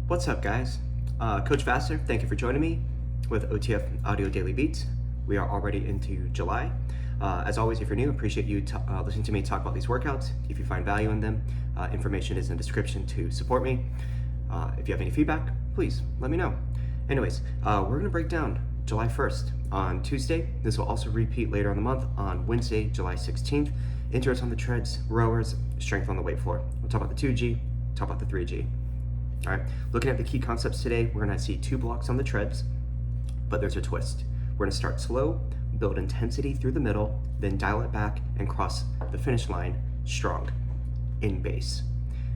What's up, guys? Coach Vassar, thank you for joining me with OTF Audio Daily Beats. We are already into July. As always, if you're new, appreciate you listening to me talk about these workouts. If you find value in them, information is in the description to support me. If you have any feedback, please let me know. Anyways, we're gonna break down July 1st on Tuesday. This will also repeat later in the month on Wednesday, July 16th. Interest on the treads, rowers, strength on the weight floor. We'll talk about the 2G, talk about the 3G. All right, looking at the key concepts today, we're gonna see 2 blocks on the treads, but there's a twist. We're gonna start slow, build intensity through the middle, then dial it back and cross the finish line strong in base.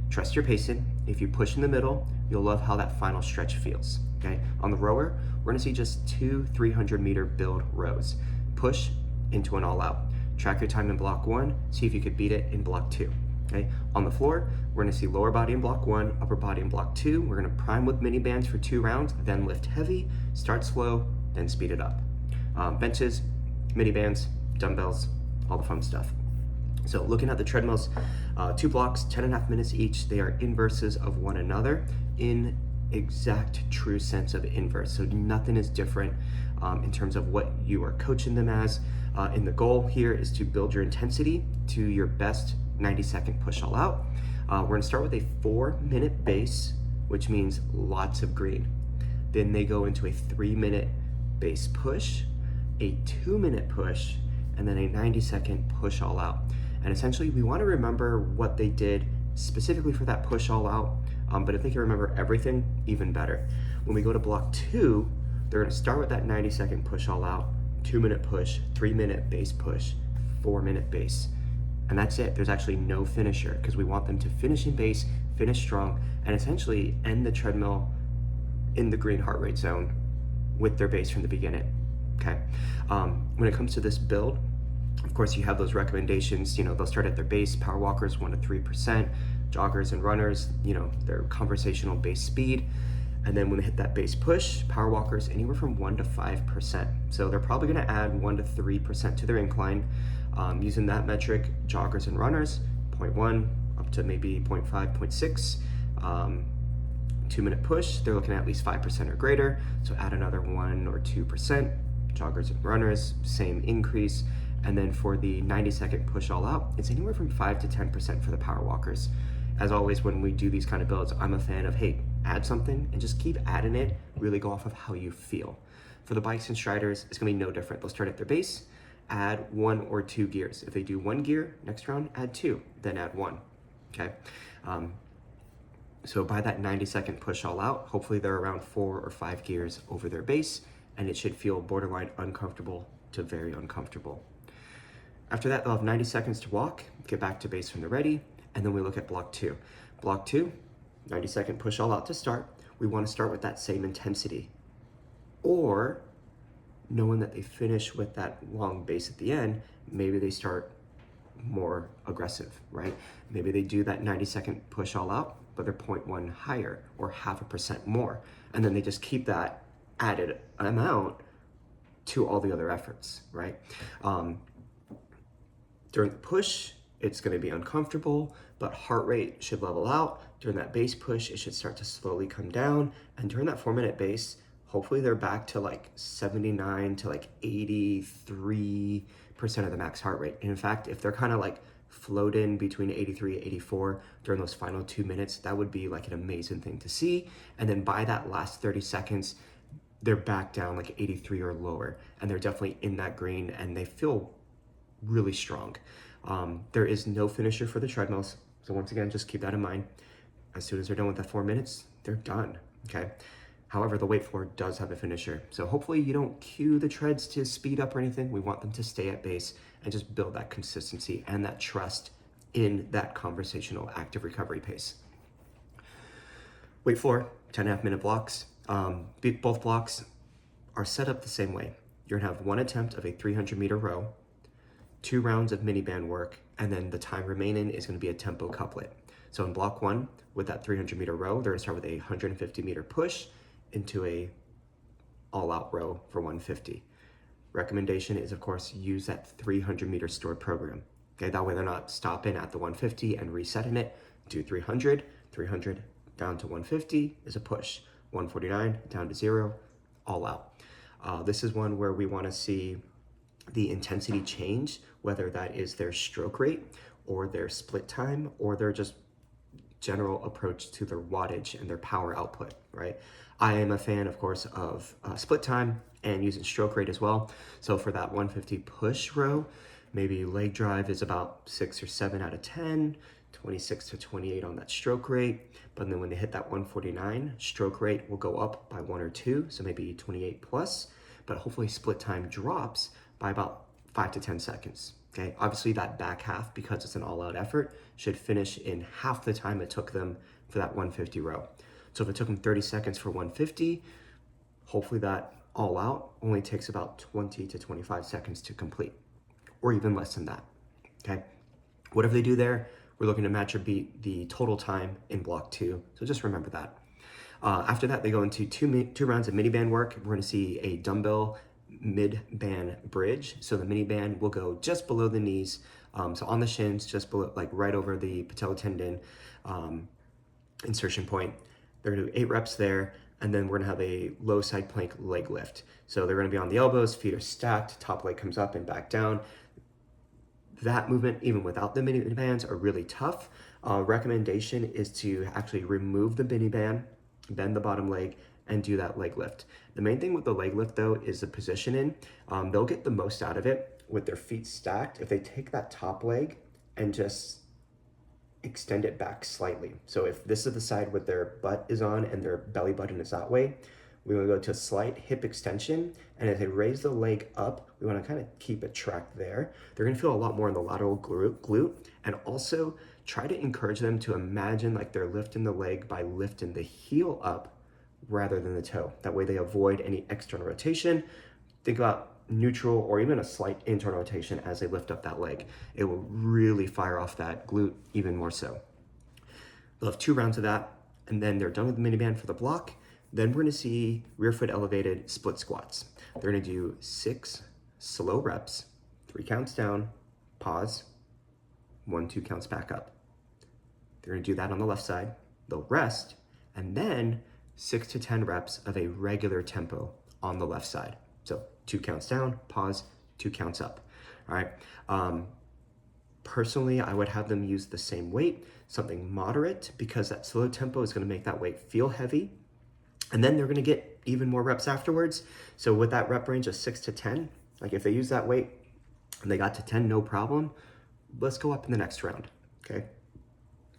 Trust your pacing. If you push in the middle, you'll love how that final stretch feels, okay? On the rower, we're gonna see just 2 300-meter build rows. Push into an all out. Track your time in block 1, see if you could beat it in block 2. Okay. On the floor, we're gonna see lower body in block 1, upper body in block 2. We're gonna prime with mini bands for 2 rounds, then lift heavy, start slow, then speed it up. Benches, mini bands, dumbbells, all the fun stuff. So looking at the treadmills, 2 blocks, 10.5 minutes each. They are inverses of one another in exact true sense of inverse. So nothing is different in terms of what you are coaching them as. And the goal here is to build your intensity to your best 90-second push all out. We're gonna start with a 4-minute base, which means lots of green. Then they go into a 3-minute base push, a 2-minute push, and then a 90-second push all out. And essentially we wanna remember what they did specifically for that push all out, but if they can remember everything, even better. When we go to block 2, they're gonna start with that 90-second push all out, 2-minute push, 3-minute base push, 4-minute base. And that's it. There's actually no finisher because we want them to finish in base, finish strong, and essentially end the treadmill in the green heart rate zone with their base from the beginning, okay? When it comes to this build, of course, you have those recommendations. They'll start at their base, power walkers 1 to 3%, joggers and runners, their conversational base speed. And then when they hit that base push, power walkers anywhere from 1 to 5%. So they're probably gonna add 1 to 3% to their incline. Using that metric, joggers and runners, 0.1 up to maybe 0.5, 0.6. 2-minute push, they're looking at least 5% or greater. So add another 1 or 2%. Joggers and runners, same increase. And then for the 90-second push all out, it's anywhere from 5 to 10% for the power walkers. As always, when we do these kind of builds, I'm a fan of, hey, add something and just keep adding it, really go off of how you feel. For the bikes and striders, it's gonna be no different. They'll start at their base, add 1 or 2 gears. If they do 1 gear, next round, add 2, then add 1, okay? So by that 90-second push all out, hopefully they're around 4 or 5 gears over their base, and it should feel borderline uncomfortable to very uncomfortable. After that, they'll have 90 seconds to walk, get back to base when they're ready, and then we look at block 2. Block 2, 90-second push all out to start. We wanna start with that same intensity. Or, knowing that they finish with that long base at the end, maybe they start more aggressive, right? Maybe they do that 90-second push all out, but they're 0.1 higher or 0.5% more. And then they just keep that added amount to all the other efforts, right? During the push, it's gonna be uncomfortable, but heart rate should level out. During that base push, it should start to slowly come down. And during that 4-minute base, hopefully they're back to like 79 to like 83% of the max heart rate. And in fact, if they're kind of like floating between 83 and 84 during those final 2 minutes, that would be like an amazing thing to see. And then by that last 30 seconds, they're back down like 83 or lower. And they're definitely in that green and they feel really strong. There is no finisher for the treadmills. So once again, just keep that in mind. As soon as they're done with that 4 minutes, they're done, okay? However, the weight floor does have a finisher. So hopefully you don't cue the treads to speed up or anything. We want them to stay at base and just build that consistency and that trust in that conversational active recovery pace. Weight floor, 10.5-minute blocks. Both blocks are set up the same way. You're gonna have 1 attempt of a 300-meter row, 2 rounds of mini band work, and then the time remaining is gonna be a tempo couplet. So in block 1, with that 300-meter row, they're gonna start with a 150-meter push into a all-out row for 150. Recommendation is, of course, use that 300-meter stored program. Okay, that way they're not stopping at the 150 and resetting it. Do 300, 300, down to 150 is a push. 149 down to 0, all out. This is one where we want to see the intensity change, whether that is their stroke rate or their split time or their just general approach to their wattage and their power output, right? I am a fan, of course, of split time and using stroke rate as well. So for that 150 push row, maybe leg drive is about 6 or 7 out of 10, 26 to 28 on that stroke rate. But then when they hit that 149, stroke rate will go up by 1 or 2, so maybe 28 plus, but hopefully split time drops by about 5 to 10 seconds. Okay, obviously that back half, because it's an all-out effort, should finish in half the time it took them for that 150 row. So if it took them 30 seconds for 150, hopefully that all-out only takes about 20 to 25 seconds to complete, or even less than that. Okay, whatever they do there, we're looking to match or beat the total time in block 2. So just remember that. After that, they go into two rounds of mini band work. We're going to see a dumbbell mid-band bridge. So the mini band will go just below the knees, so on the shins, just below, like right over the patella tendon insertion point. They're gonna do 8 reps there, and then we're gonna have a low side plank leg lift. So they're gonna be on the elbows, feet are stacked, top leg comes up and back down. That movement, even without the mini bands, are really tough. Recommendation is to actually remove the mini band, bend the bottom leg, and do that leg lift. The main thing with the leg lift though is the positioning. They'll get the most out of it with their feet stacked if they take that top leg and just extend it back slightly. So if this is the side with their butt is on and their belly button is that way, we want to go to a slight hip extension, and as they raise the leg up, we want to kind of keep it tracked there. They're going to feel a lot more in the lateral glute, and also try to encourage them to imagine like they're lifting the leg by lifting the heel up rather than the toe. That way they avoid any external rotation. Think about neutral or even a slight internal rotation as they lift up that leg. It will really fire off that glute even more so. They'll have 2 rounds of that, and then they're done with the mini band for the block. Then we're gonna see rear foot elevated split squats. They're gonna do 6 slow reps, 3 counts down, pause, 1, 2 counts back up. They're gonna do that on the left side. They'll rest, and then 6 to 10 reps of a regular tempo on the left side. So 2 counts down, pause, 2 counts up. All right. Personally, I would have them use the same weight, something moderate, because that slow tempo is going to make that weight feel heavy. And then they're going to get even more reps afterwards. So with that rep range of 6 to 10, like if they use that weight and they got to 10, no problem, let's go up in the next round. Okay.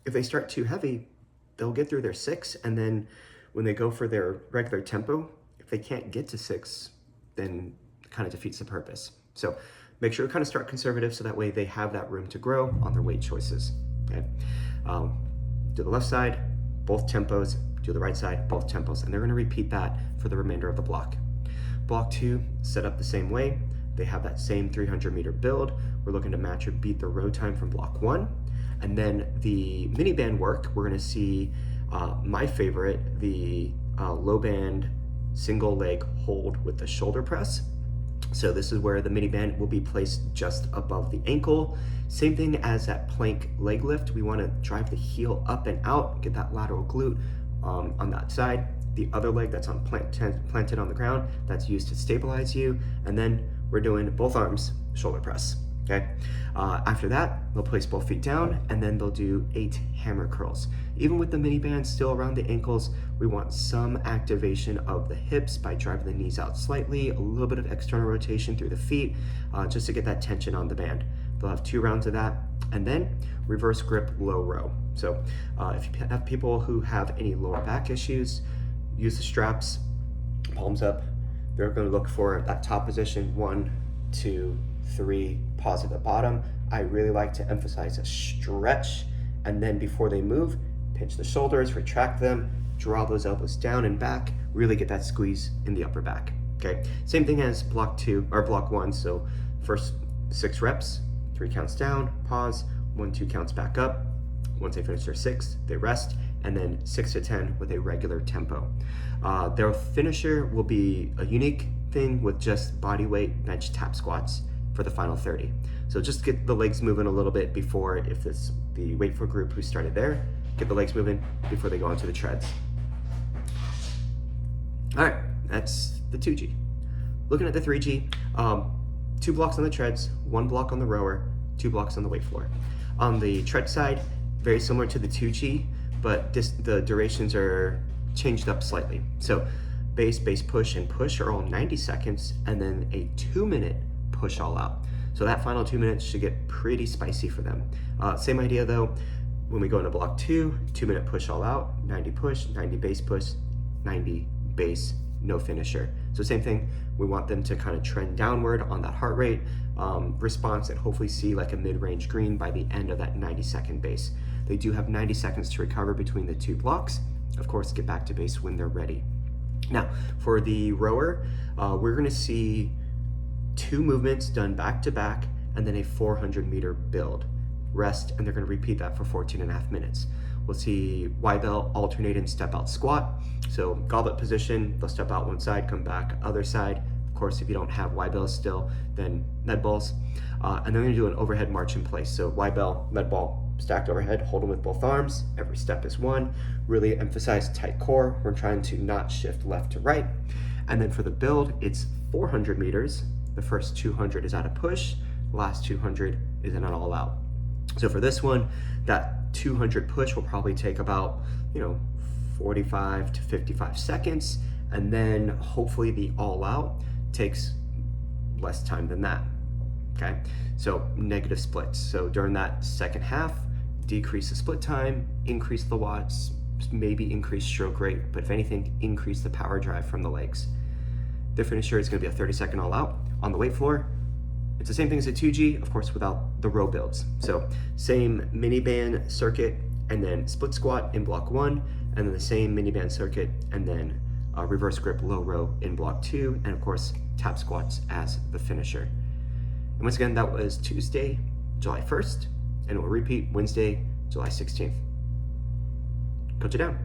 If they start too heavy, they'll get through their 6, and then when they go for their regular tempo, if they can't get to 6, then it kind of defeats the purpose. So make sure to kind of start conservative so that way they have that room to grow on their weight choices. Okay. Do the left side, both tempos, do the right side, both tempos, and they're going to repeat that for the remainder of the block. Block 2, set up the same way. They have that same 300-meter build. We're looking to match or beat the row time from block 1. And then the mini band work, we're going to see my favorite, the low band single leg hold with the shoulder press. So this is where the mini band will be placed just above the ankle. Same thing as that plank leg lift. We want to drive the heel up and out, get that lateral glute on that side. The other leg that's on planted on the ground, that's used to stabilize you. And then we're doing both arms shoulder press. Okay. After that, they'll place both feet down, and then they'll do 8 hammer curls. Even with the mini band still around the ankles, we want some activation of the hips by driving the knees out slightly, a little bit of external rotation through the feet, just to get that tension on the band. They'll have 2 rounds of that, and then reverse grip low row. So if you have people who have any lower back issues, use the straps, palms up. They're going to look for that top position, 1, 2, 3, pause at the bottom. I really like to emphasize a stretch, and then before they move, pinch the shoulders, retract them, draw those elbows down and back, really get that squeeze in the upper back. Okay, same thing as block 2 or block 1. So first 6 reps, 3 counts down, pause, 1, 2 counts back up. Once they finish their 6, they rest, and then 6 to 10 with a regular tempo. Their finisher will be a unique thing with just body weight bench tap squats for the final 30. So just get the legs moving a little bit before, if it's the wait for group who started there, get the legs moving before they go onto the treads. All right, that's the 2G. Looking at the 3G, 2 blocks on the treads, 1 block on the rower, 2 blocks on the weight floor. On the tread side, very similar to the 2G, but the durations are changed up slightly. So base, push, and push are all 90 seconds, and then a 2-minute push all out. So that final 2 minutes should get pretty spicy for them. Same idea though, when we go into block 2, 2-minute push all out, 90 push, 90 base push, 90 base, no finisher. So same thing, we want them to kind of trend downward on that heart rate response and hopefully see like a mid-range green by the end of that 90-second base. They do have 90 seconds to recover between the 2 blocks. Of course, get back to base when they're ready. Now, for the rower, we're gonna see 2 movements done back to back and then a 400-meter build. Rest, and they're gonna repeat that for 14.5 minutes. We'll see Y-bell alternate and step out squat. So goblet position, they'll step out one side, come back other side. Of course, if you don't have Y-bells still, then med balls. And then we're gonna do an overhead march in place. So Y-bell, med ball, stacked overhead, hold them with both arms. Every step is 1. Really emphasize tight core. We're trying to not shift left to right. And then for the build, it's 400 meters. The first 200 is at a push. Last 200 is in an all out. So for this one, that 200 push will probably take about, 45 to 55 seconds. And then hopefully the all out takes less time than that. Okay, so negative splits. So during that second half, decrease the split time, increase the watts, maybe increase stroke rate, but if anything, increase the power drive from the legs. The finisher is gonna be a 30-second all out. On the weight floor, it's the same thing as a 2G, of course, without the row builds. So same mini band circuit, and then split squat in block 1, and then the same mini band circuit, and then reverse grip low row in block 2, and of course, tap squats as the finisher. And once again, that was Tuesday, July 1st, and it will repeat Wednesday, July 16th. Coach it down.